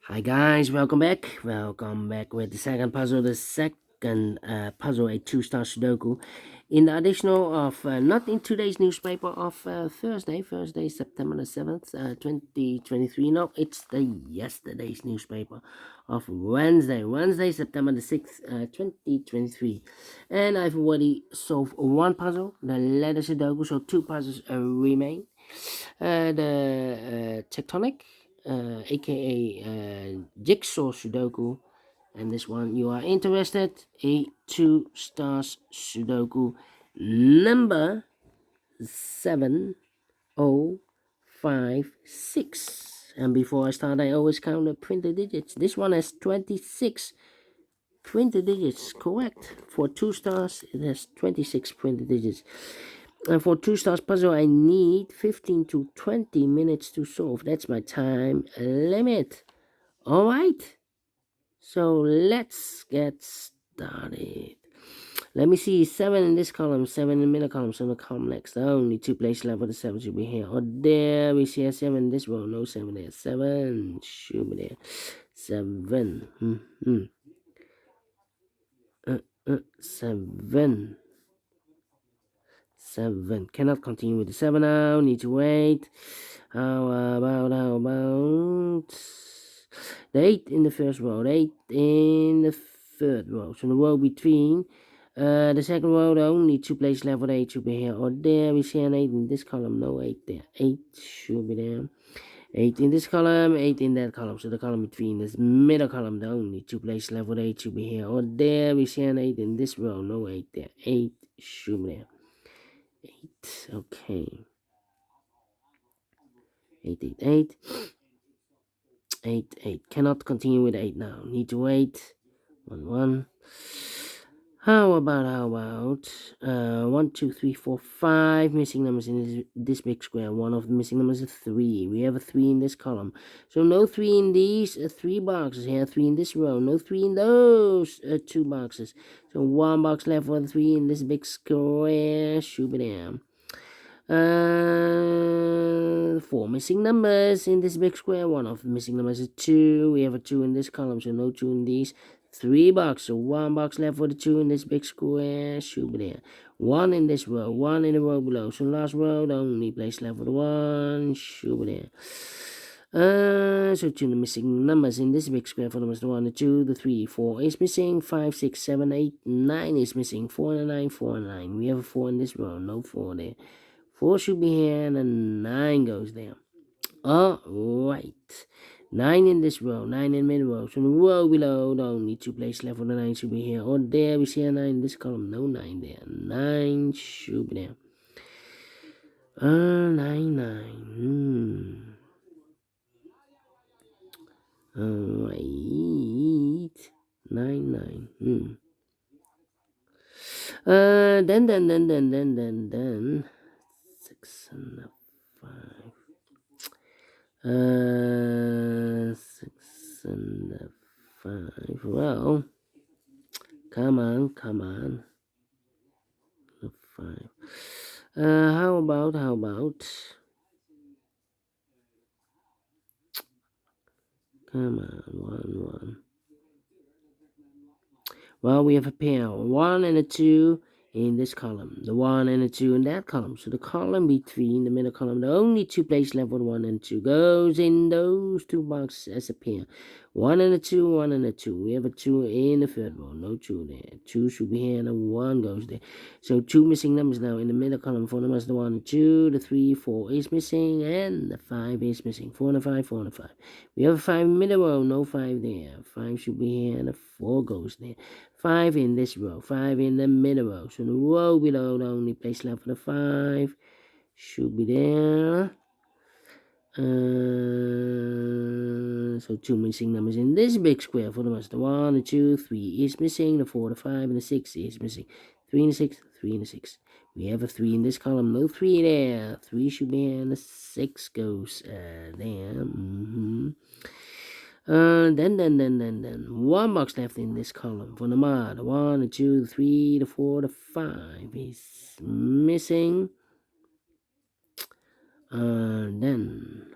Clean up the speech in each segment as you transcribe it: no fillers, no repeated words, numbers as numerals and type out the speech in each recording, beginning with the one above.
Hi guys, welcome back. Welcome back with the second puzzle. The second puzzle, a two-star Sudoku. In the additional of not in today's newspaper of Thursday, September the 7th, 2023. No, it's the yesterday's newspaper of Wednesday, September the 6th, 2023. And I've already solved one puzzle, the letter Sudoku. So two puzzles remain. The tectonic, aka jigsaw Sudoku, and this one you are interested, a two stars Sudoku number 7056. And before I start, I always count the printed digits. This one has 26 printed digits, correct. For two stars, it has 26 printed digits. And for two stars puzzle, I need 15 to 20 minutes to solve. That's my time limit. All right. So let's get started. Let me see. 7 in this column, 7 in the middle column, so the column next. Only two places left for the 7 should be here. Or there. We see a 7 in this row. No 7 there. 7 should be there. 7. 7. 7. Cannot continue with the 7 now. Need to wait. How about the 8 in the first row, the 8 in the third row. So the row between the second row, the only two places left for the 8 should be here or there. We see an 8 in this column, no 8 there. 8 should be there. 8 in this column, 8 in that column. So the column between this middle column, the only two places left for the 8 should be here or there. We see an 8 in this row, no 8 there. 8 should be there. 8, okay. 8, 8, 8. 8, 8. Cannot continue with 8 now. Need to wait. 1, 1. How about 1, 2, 3, 4, 5 missing numbers in this big square. One of the missing numbers is 3. We have a 3 in this column. So no 3 in these 3 boxes here. 3 in this row. No 3 in those 2 boxes. So 1 box left for the 3 in this big square. Should be there. 4 missing numbers in this big square. One of the missing numbers is 2. We have a 2 in this column, so no 2 in these 3 boxes. So 1 box left for the 2 in this big square. Should be there. 1 in this row, 1 in the row below. So last row, the only place left for the 1. Should be there. So 2 missing numbers in this big square for the 1, the 2, the 3, 4 is missing, 5, 6, 7, 8, 9 is missing, 4 and a 9, 4 and 9. We have a 4 in this row, no 4 there. 4 should be here and a 9 goes there. Alright. 9 in this row, 9 in mid row. So the row below, the only two places left for the 9 should be here. Or there, we see a 9 in this column. No 9 there. 9 should be there. 9, 9. Alright. 9, 9. Then. 6 and 5. 6 and 5. Well, come on. 5. How about? Come on, 1. Well, we have a pair, 1 and a 2 in this column, the 1 and a 2 in that column. So the column between the middle column, the only two places left for 1 and 2 goes in those 2 boxes as a pair. 1 and a 2, 1 and a 2. We have a 2 in the third row, no 2 there. 2 should be here and a 1 goes there. So 2 missing numbers now in the middle column. 4 numbers, the 1, 2, the 3, 4 is missing, and the 5 is missing. 4 and a 5, 4 and a 5. We have a 5 in the middle row, no 5 there. 5 should be here and a 4 goes there. 5 in this row, 5 in the middle row. So the row below, the only place left for the 5 should be there. So 2 missing numbers in this big square for the rest. The 1, the 2, 3 is missing. The 4, the 5, and the 6 is missing. 3 and the 6, 3 and the 6. We have a 3 in this column. No 3 there. 3 should be here, and the 6 goes there. Then 1 box left in this column for the mod. The 1, the 2, the 3, the 4, the 5 is missing. Then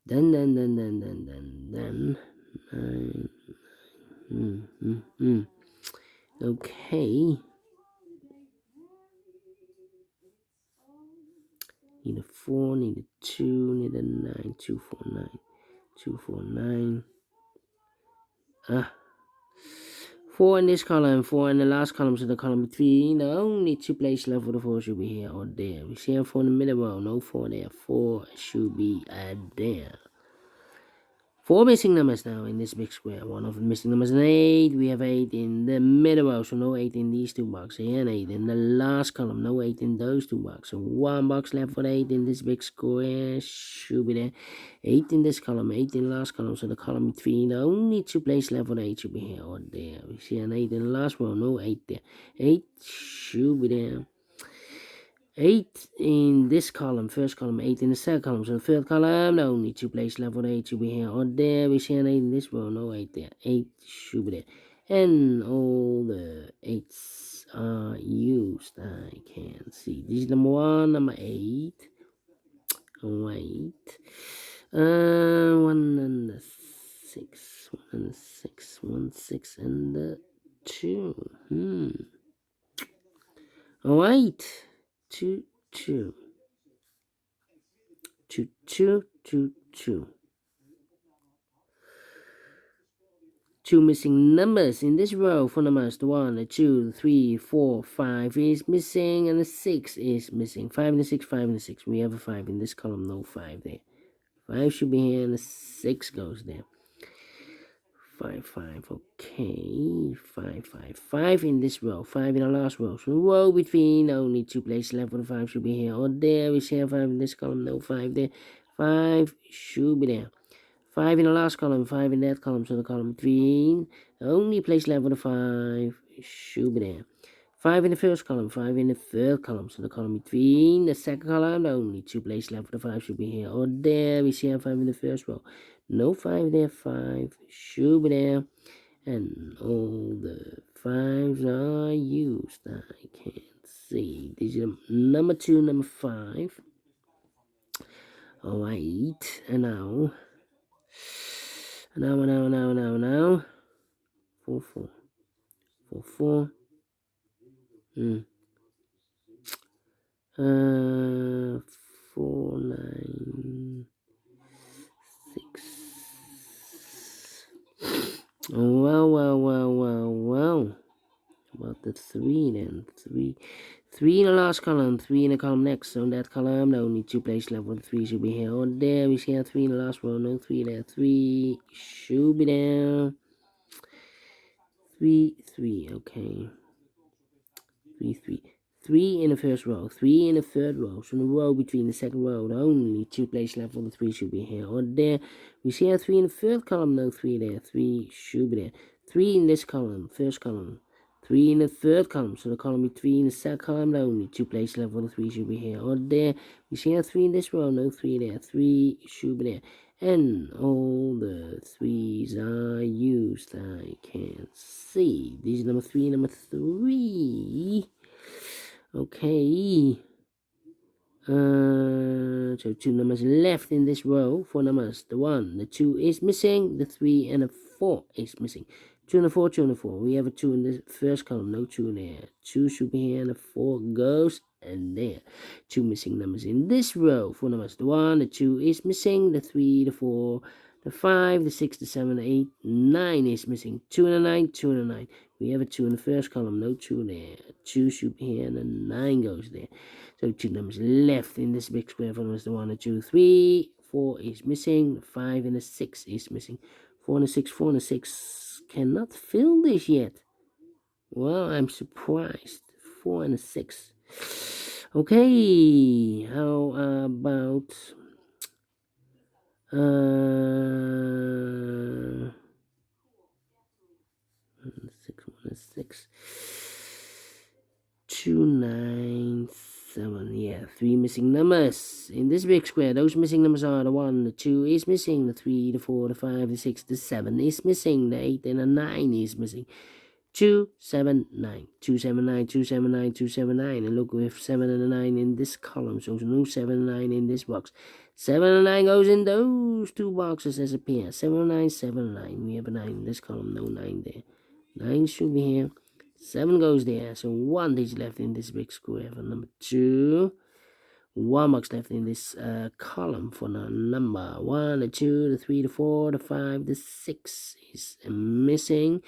Then, okay. Need a 4, need a 2, need a 9, 2, 4, 9, 2, 4, 9. 4 in this column, 4 in the last column, so the column between. The only two place left for the 4 should be here or there. We see a 4 in the middle row, no 4 there. 4 should be there. 4 missing numbers now in this big square. One of the missing numbers is 8. We have 8 in the middle row, so no 8 in these two boxes. Here and 8 in the last column, no 8 in those two boxes. So one box left for 8 in this big square should be there. 8 in this column, 8 in the last column, so the column between. The only two places left for the 8 should be here or there. We see an 8 in the last row, no 8 there. 8 should be there. 8 in this column, first column, 8 in the second column. So the third column, the only two places left for the 8 should be here or there. We see an 8 in this row, no 8 there. 8 should be there. And all the 8s are used. I can see. This is number 1, number 8. Wait. 1 and the 6. 1 and the 6. 1, 6 and the 2. Alright. 2, 2. 2, 2, 2, 2. 2 missing numbers in this row for numbers. The 1, the 2, 3, 4, 5 is missing, and the 6 is missing. 5 and the 6, 5 and the 6. We have a 5 in this column, no 5 there. 5 should be here, and the 6 goes there. 5, 5, okay. 5, 5, 5 in this row, 5 in the last row. So the row between, only two places left for the 5 should be here or there. We see a 5 in this column, no 5 there. 5 should be there. 5 in the last column, 5 in that column, so the column between. The only place left for the 5 should be there. 5 in the first column, 5 in the third column, so the column between. The second column, the only two places left for the 5 should be here or there. We see a 5 in the first row. No 5 there, 5 should be there. And all the 5s are used. I can't see. This is number 2, number 5. Alright, and now. Now. 4, 4. 4, 4. 4, 9, 6. Well. About the 3 then. 3 in the last column, 3 in the column next. So in that column, the only two places left for the 3 should be here or there. We see a 3 in the last row, no 3 there. 3 should be there. 3, okay. 3. 3 in the first row, 3 in the third row. So in the row between the second row, the only two places left for the 3 should be here or there. We see a 3 in the third column, no 3 there. 3 should be there. 3 in this column, first column. 3 in the third column, so the column between the second column, the only two places left for the 3 should be here or there. We see a 3 in this row, no 3 there. 3 should be there. And all the 3s are used. I can't see. This is number 3, number 3. Okay. So 2 numbers left in this row. 4 numbers. The 1, the 2 is missing. The 3 and the 4 is missing. 2 and the 4, 2 and the 4. We have a 2 in the first column, no 2 in there. 2 should be here, and the 4 goes and there. 2 missing numbers in this row. 4 numbers. The 1, the 2 is missing. The 3, the 4, the 5, the 6, the 7, the 8, 9 is missing. 2 and a 9, 2 and a 9. We have a 2 in the first column, no 2 there. 2 should be here, and the 9 goes there. So 2 numbers left in this big square. 4 numbers. The 1, the 2, 3, 4 is missing. The 5 and the 6 is missing. 4 and the 6, 4 and the 6 cannot fill this yet. Well, I'm surprised. 4 and a 6. Okay, how about 6, 1 and 6. 2, 9, 7. Yeah, 3 missing numbers in this big square. Those missing numbers are the 1, the 2 is missing, the 3, the 4, the 5, the 6, the 7 is missing, the 8 and the 9 is missing. 2, 7, 9. 2, 7, 9, 2, 7, 9, 2, 7, 9. And look, we have 7 and a 9 in this column, so no 7 and 9 in this box. 7 and 9 goes in those two boxes as a pair. 7 and 9, 7 and 9. We have a 9 in this column, no 9 there. 9 should be here. 7 goes there. So 1 digit left in this big square for number 2. 1 box left in this column for the number 1, the 2, the 3, the 4, the 5, the 6 is missing.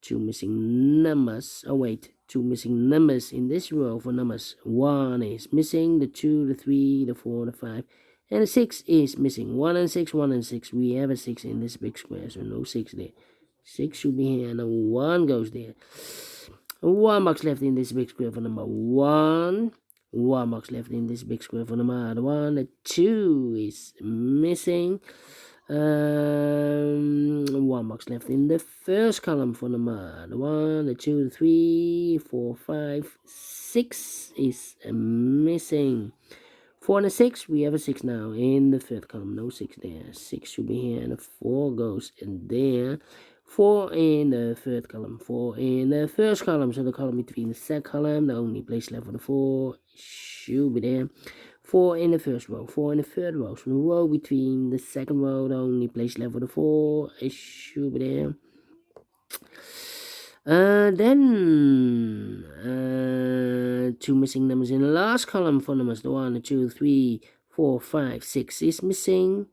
2 missing numbers. Oh wait, 2 missing numbers in this row for numbers. 1 is missing, the 2, the 3, the 4, the 5, and the 6 is missing. 1 and 6, 1 and 6. We have a 6 in this big square, so no 6 there. 6 should be here, and a 1 goes there. 1 box left in this big square for number 1. 1 box left in this big square for number 1. The 2 is missing. 1 box left in the first column for number 1, the 2, the 3, 4, 5, 6 is missing. 4 and a 6, we have a 6 now in the third column, no 6 there. 6 should be here, and a 4 goes in there. 4 in the third column, 4 in the first column, so the column between the second column, the only place left for the 4 should be there. 4 in the first row, 4 in the third row, so the row between the second row, the only place left for the 4 should be there. Then 2 missing numbers in the last column for numbers. The 1, the 2, 3, 4, 5, 6 is missing.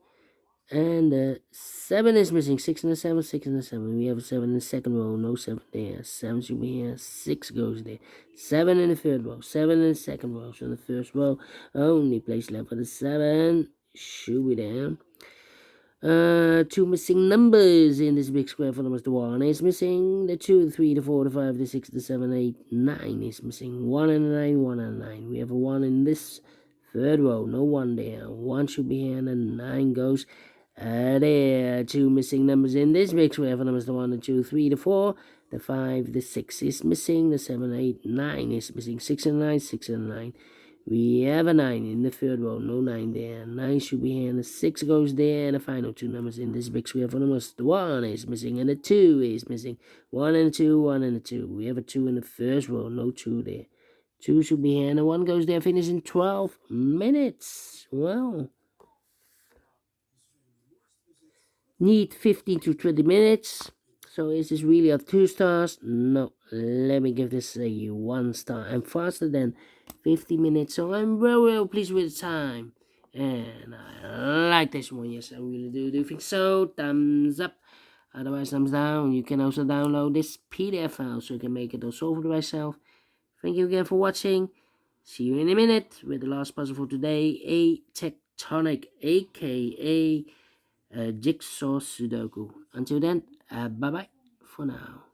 And 7 is missing. 6 and a 7, 6 and a 7. We have a 7 in the second row, no 7 there. 7 should be here, 6 goes there. 7 in the third row, 7 in the second row. So in the first row, only place left for the 7 should be there. 2 missing numbers in this big square for numbers. The 1 is missing. The 2, the 3, the 4, the 5, the 6, the 7, 8, 9 is missing. 1 and a 9, 1 and a 9. We have a 1 in this third row. No 1 there. 1 should be here, and then 9 goes there. 2 missing numbers in this big square for numbers. The 1, the 2, 3, the 4, the 5, the 6 is missing. The 7, 8, 9 is missing. 6 and 9, 6 and 9. We have a 9 in the third row, no 9 there. 9 should be here, and the 6 goes there, and the final 2 numbers in this big square for numbers. The 1 is missing, and the 2 is missing. 1 and a 2, 1 and a 2. We have a 2 in the first row, no 2 there. 2 should be here, and the 1 goes there, finish in 12 minutes. Well, need 15 to 20 minutes. So is this really a 2 stars? No. Let me give this a 1 star. I'm faster than 50 minutes, so I'm very pleased with the time. And I like this one. Yes, I really do think so. Thumbs up. Otherwise, thumbs down. You can also download this PDF file so you can make it also for yourself. Thank you again for watching. See you in a minute with the last puzzle for today. A tectonic, aka Jigsaw Sudoku. Until then, bye-bye for now.